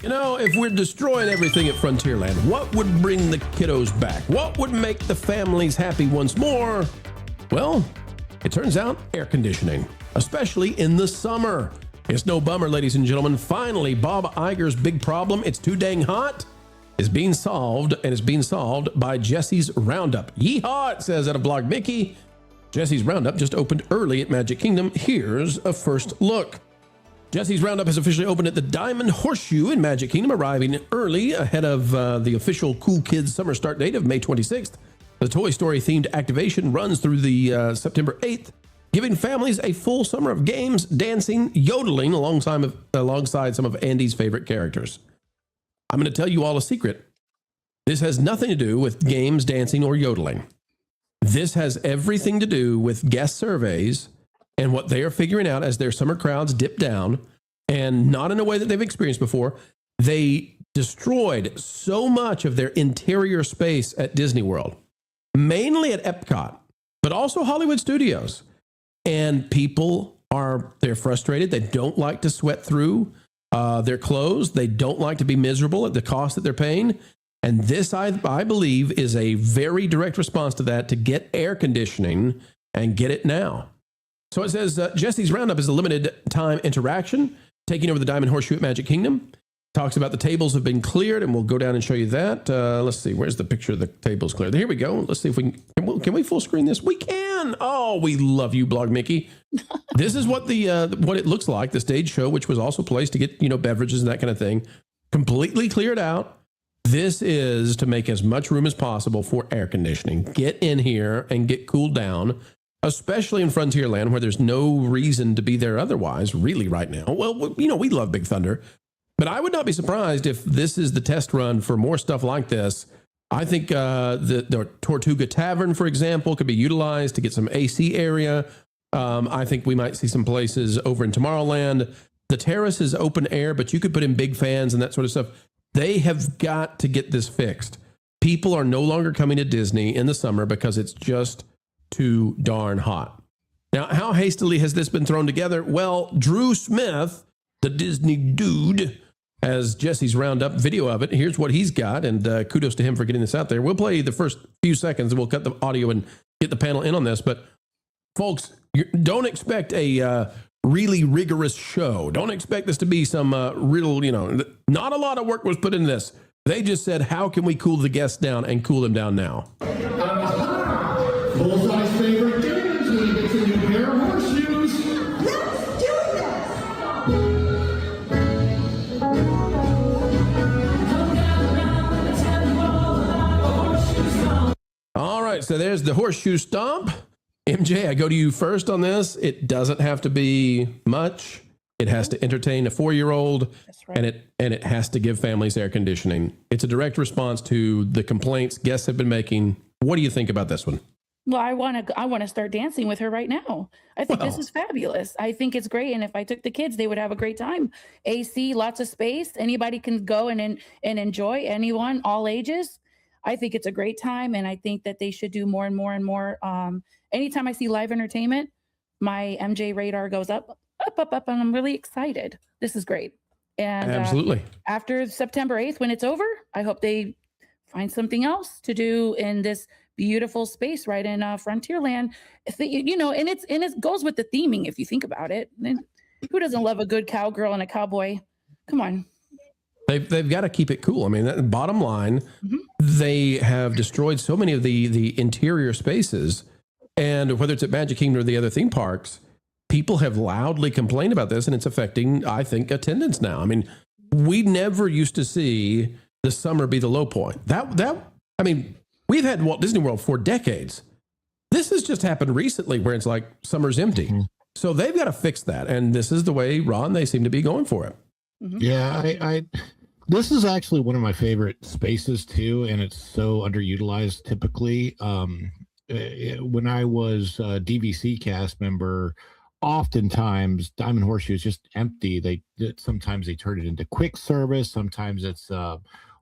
You know, if we're destroying everything at Frontierland, what would bring the kiddos back? What would make the families happy once more? Well, it turns out air conditioning, especially in the summer. It's no bummer, ladies and gentlemen. Finally, Bob Iger's big problem, it's too dang hot, is being solved, and is being solved by Jesse's Roundup. Yeehaw, it says out of Blog Mickey. Jesse's Roundup just opened early at Magic Kingdom. Here's a first look. Jesse's Roundup has officially opened at the Diamond Horseshoe in Magic Kingdom, arriving early ahead of the official Cool Kids summer start date of May 26th. The Toy Story themed activation runs through the September 8th, giving families a full summer of games, dancing, yodeling alongside some of Andy's favorite characters. I'm going to tell you all a secret. This has nothing to do with games, dancing, or yodeling. This has everything to do with guest surveys and what they are figuring out as their summer crowds dip down, and not in a way that they've experienced before. They destroyed so much of their interior space at Disney World, mainly at Epcot, but also Hollywood Studios. And people they're frustrated. They don't like to sweat through their clothes. They don't like to be miserable at the cost that they're paying. And this, I believe, is a very direct response to that, to get air conditioning and get it now. So it says, Jesse's Roundup is a limited time interaction, taking over the Diamond Horseshoe at Magic Kingdom. Talks about the tables have been cleared, and we'll go down and show you that. Let's see, where's the picture of the tables cleared? Here we go. Let's see if we can we full screen this? We can. Oh, we love you, Blog Mickey. This is what what it looks like, the stage show, which was also placed to get, beverages and that kind of thing, completely cleared out. This is to make as much room as possible for air conditioning. Get in here and get cooled down, especially in Frontierland, where there's no reason to be there otherwise, really, right now. Well, we love Big Thunder, but I would not be surprised if this is the test run for more stuff like this. I think the Tortuga Tavern, for example, could be utilized to get some AC area. I think we might see some places over in Tomorrowland. The terrace is open air, but you could put in big fans and that sort of stuff. They have got to get this fixed. People are no longer coming to Disney in the summer because it's just too darn hot. Now, how hastily has this been thrown together? Well, Drew Smith, the Disney dude, has Jesse's Roundup video of it. Here's what he's got, and kudos to him for getting this out there. We'll play the first few seconds, and we'll cut the audio and get the panel in on this. But, folks, don't expect a really rigorous show. Don't expect this to be some real, not a lot of work was put into this. They just said, how can we cool the guests down and cool them down now? Bullseye's favorite games when he gets a new pair of horseshoes. Let's do this! All right, so there's the horseshoe stomp. MJ, I go to you first on this. It doesn't have to be much. It has to entertain a 4-year-old, right. and it has to give families air conditioning. It's a direct response to the complaints guests have been making. What do you think about this one? Well, I want to start dancing with her right now. I think this is fabulous. I think it's great. And if I took the kids, they would have a great time. AC, lots of space. Anybody can go and enjoy, anyone, all ages. I think it's a great time. And I think that they should do more and more and more. Anytime I see live entertainment, my MJ radar goes up, and I'm really excited. This is great. And absolutely. After September 8th, when it's over, I hope they find something else to do in this beautiful space right in Frontierland. And it goes with the theming if you think about it. And who doesn't love a good cowgirl and a cowboy? Come on. They've got to keep it cool. I mean, bottom line, they have destroyed so many of the interior spaces, and whether it's at Magic Kingdom or the other theme parks, people have loudly complained about this, and it's affecting, I think, attendance now. I mean, we never used to see the summer be the low point. We've had Walt Disney World for decades. This has just happened recently where it's like summer's empty. Mm-hmm. So they've got to fix that. And this is the way, Ron, they seem to be going for it. Mm-hmm. Yeah, this is actually one of my favorite spaces too. And it's so underutilized typically. When I was a DVC cast member, oftentimes Diamond Horseshoe is just empty. Sometimes they turn it into quick service. Sometimes it's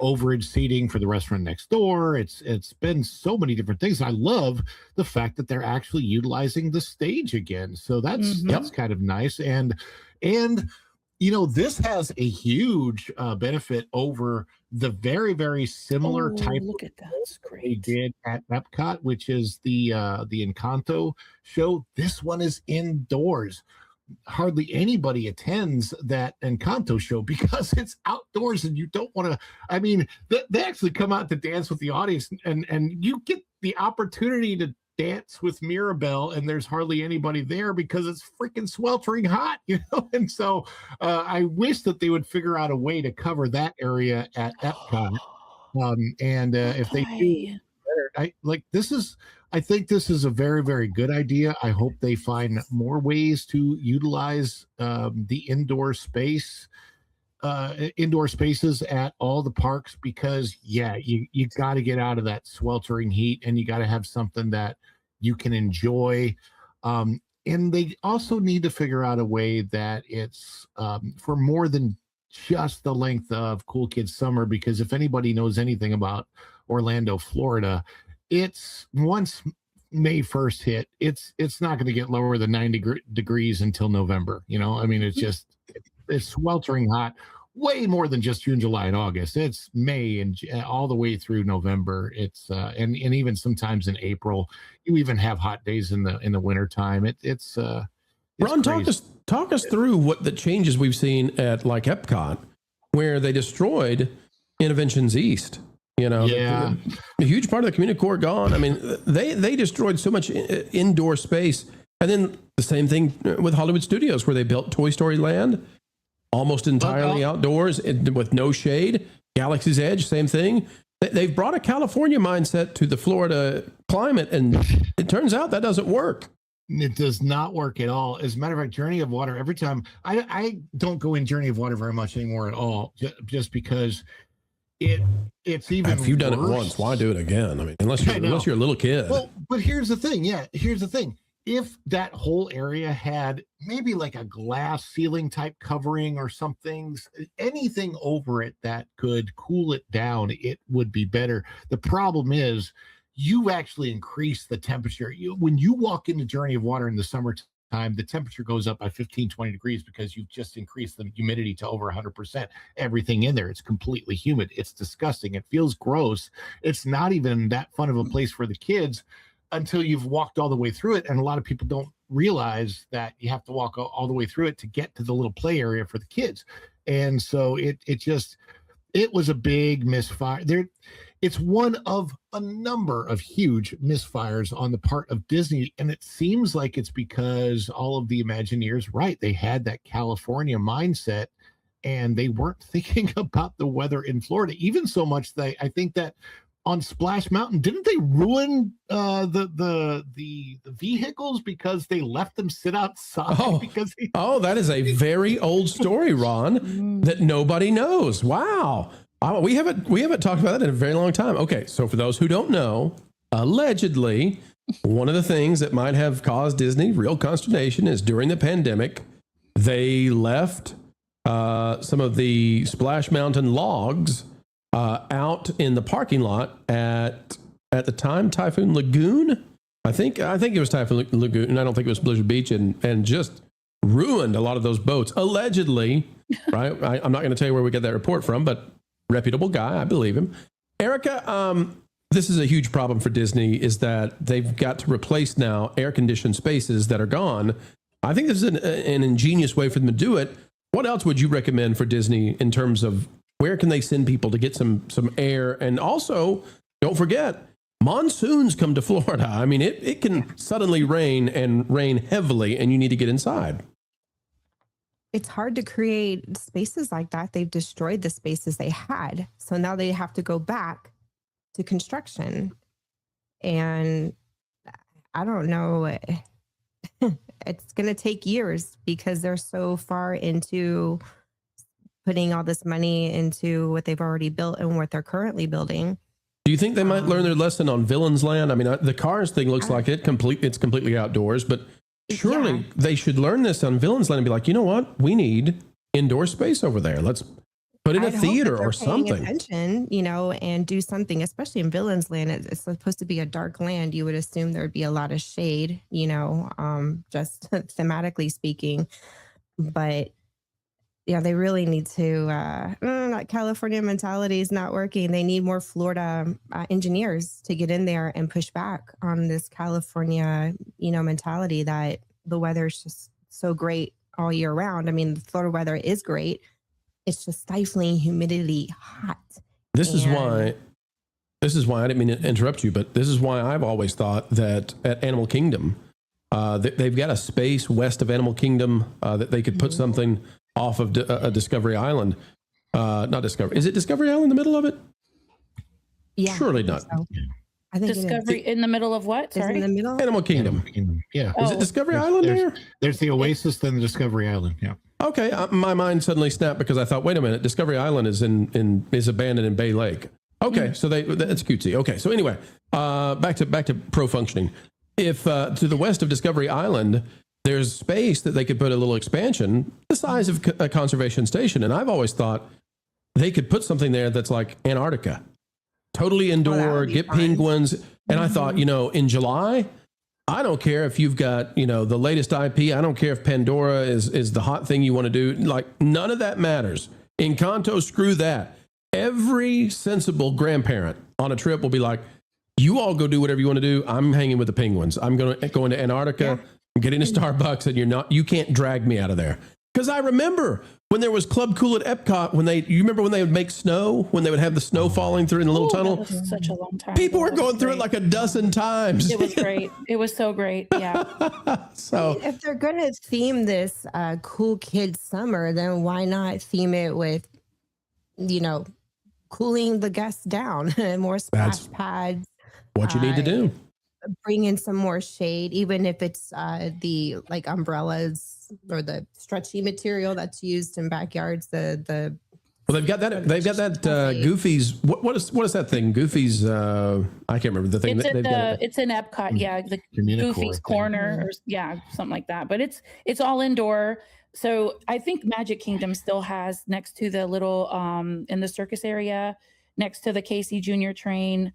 overage seating for the restaurant next door. It's been so many different things. I love the fact that they're actually utilizing the stage again. So that's kind of nice. And This has a huge benefit over the very, very similar type look at that. It's they great. did at Epcot, which is the Encanto show. This one is indoors. Hardly anybody attends that Encanto show because it's outdoors and you don't want to. I mean, they actually come out to dance with the audience, and you get the opportunity to dance with Mirabelle, and there's hardly anybody there because it's freaking sweltering hot, And so I wish that they would figure out a way to cover that area at Epcot. If they do, I think this is a very, very good idea. I hope they find more ways to utilize the indoor spaces at all the parks, because you got to get out of that sweltering heat, and you got to have something that you can enjoy. And they also need to figure out a way that it's for more than just the length of Cool Kids Summer, because if anybody knows anything about Orlando, Florida, it's once May 1st hit, it's not going to get lower than 90 degrees until November. I mean, it's sweltering hot, way more than just June, July, and August. It's May and all the way through November. It's and even sometimes in April. You even have hot days in the wintertime. It's Ron, crazy. talk us through what the changes we've seen at like Epcot, where they destroyed Interventions East. A huge part of the community core gone. I mean, they destroyed so much indoor space. And then the same thing with Hollywood Studios, where they built Toy Story Land, almost entirely outdoors with no shade. Galaxy's Edge, same thing. They've brought a California mindset to the Florida climate, and it turns out that doesn't work. It does not work at all. As a matter of fact, Journey of Water, every time I don't go in Journey of Water very much anymore at all, just because it's even. If you've done it worse. once, why do it again? I mean, unless you're a little kid. Well, but here's the thing. Yeah, here's the thing. If that whole area had maybe like a glass ceiling type covering or something, anything over it that could cool it down, it would be better. The problem is you actually increase the temperature. When you walk into Journey of Water in the summertime, the temperature goes up by 15, 20 degrees because you've just increased the humidity to over 100%. Everything in there, it's completely humid. It's disgusting. It feels gross. It's not even that fun of a place for the kids until you've walked all the way through it. And a lot of people don't realize that you have to walk all the way through it to get to the little play area for the kids. And so it was a big misfire. It's one of a number of huge misfires on the part of Disney. And it seems like it's because all of the Imagineers, they had that California mindset, and they weren't thinking about the weather in Florida, even so much that I think that on Splash Mountain, didn't they ruin the vehicles because they left them sit outside? That is a very old story, Ron, that nobody knows. Wow. We haven't talked about that in a very long time. Okay, so for those who don't know, allegedly, one of the things that might have caused Disney real consternation is during the pandemic, they left some of the Splash Mountain logs out in the parking lot at the time Typhoon Lagoon. I think it was Typhoon Lagoon, and I don't think it was Blizzard Beach, and just ruined a lot of those boats allegedly. Right? I'm not going to tell you where we get that report from, but reputable guy, I believe him. Erika, this is a huge problem for Disney, is that they've got to replace now air-conditioned spaces that are gone. I think this is an ingenious way for them to do it. What else would you recommend for Disney in terms of where can they send people to get some air? And also, don't forget, monsoons come to Florida. I mean, it can suddenly rain, and rain heavily, and you need to get inside. It's hard to create spaces like that. They've destroyed the spaces they had. So now they have to go back to construction. And I don't know. It's going to take years because they're so far into putting all this money into what they've already built and what they're currently building. Do you think they might learn their lesson on Villains Land? I mean, the Cars thing looks like it's completely outdoors, but surely they should learn this on Villains Land and be like, you know what? We need indoor space over there. Let's put in a theater or something. Attention, and do something, especially in Villains Land. It's supposed to be a dark land. You would assume there would be a lot of shade, just thematically speaking. But Yeah, they really need to. That California mentality is not working. They need more Florida engineers to get in there and push back on this California, mentality that the weather is just so great all year round. I mean, the Florida weather is great. It's just stifling, humidity, hot. This is why I didn't mean to interrupt you, but this is why I've always thought that at Animal Kingdom, they've got a space west of Animal Kingdom that they could put something off of Discovery Island. Not Discovery. Is it Discovery Island in the middle of it? Yeah. Surely not. So. I think Discovery in the middle of what? Sorry. In the middle? Animal Kingdom. Yeah. Is it Discovery Island there? There's the Oasis, then the Discovery Island. Yeah. Okay. My mind suddenly snapped because I thought, wait a minute, Discovery Island is is abandoned in Bay Lake. Okay. So that's cutesy. Okay. So anyway, back to pro functioning. If to the west of Discovery Island, there's space that they could put a little expansion the size of a conservation station. And I've always thought they could put something there that's like Antarctica, totally indoor, get fun. Penguins. And I thought, in July, I don't care if you've got, the latest IP. I don't care if Pandora is the hot thing you want to do. Like, none of that matters. Encanto, screw that. Every sensible grandparent on a trip will be like, you all go do whatever you want to do. I'm hanging with the penguins. I'm going to go into Antarctica. Yeah. Get into Starbucks, and you can't drag me out of there. Because I remember when there was Club Cool at Epcot, you remember when they would make snow, when they would have the snow falling through in the little tunnel? That was such a long time. People were going through it like a dozen times. It was great. It was so great. Yeah. So if they're going to theme this cool kid summer, then why not theme it with, cooling the guests down, more splash pads? What you need to do. Bring in some more shade, even if it's the umbrellas or the stretchy material that's used in backyards. Well, they've got that. They've got that Goofy's. What is that thing? Goofy's. I can't remember the thing. It's in Epcot. Yeah, the Goofy's Corner, or something like that. But it's all indoor. So I think Magic Kingdom still has, next to the little in the circus area, next to the Casey Jr. train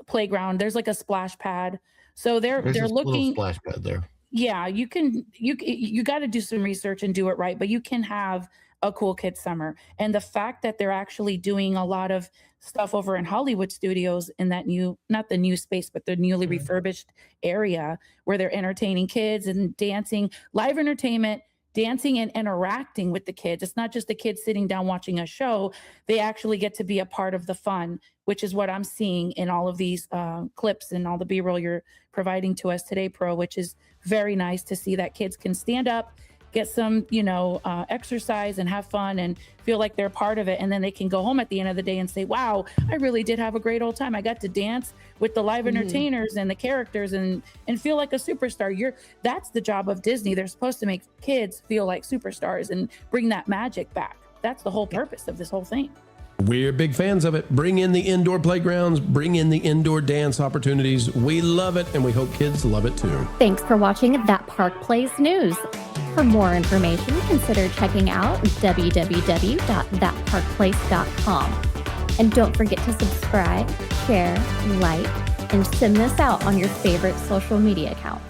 playground, there's like a splash pad. So they're looking splash pad there. Yeah, you got to do some research and do it right, but you can have a cool kid summer. And the fact that they're actually doing a lot of stuff over in Hollywood Studios in that not the new space, but the newly refurbished area where they're entertaining kids and dancing, live entertainment, dancing and interacting with the kids. It's not just the kids sitting down watching a show. They actually get to be a part of the fun, which is what I'm seeing in all of these clips and all the B-roll you're providing to us today, Pro, which is very nice to see that kids can stand up, get some, exercise and have fun and feel like they're part of it. And then they can go home at the end of the day and say, wow, I really did have a great old time. I got to dance with the live entertainers and the characters and feel like a superstar. That's the job of Disney. They're supposed to make kids feel like superstars and bring that magic back. That's the whole purpose of this whole thing. We're big fans of it. Bring in the indoor playgrounds, bring in the indoor dance opportunities. We love it, and we hope kids love it too. Thanks for watching That Park Plays News. For more information, consider checking out www.thatparkplace.com. And don't forget to subscribe, share, like, and send this out on your favorite social media accounts.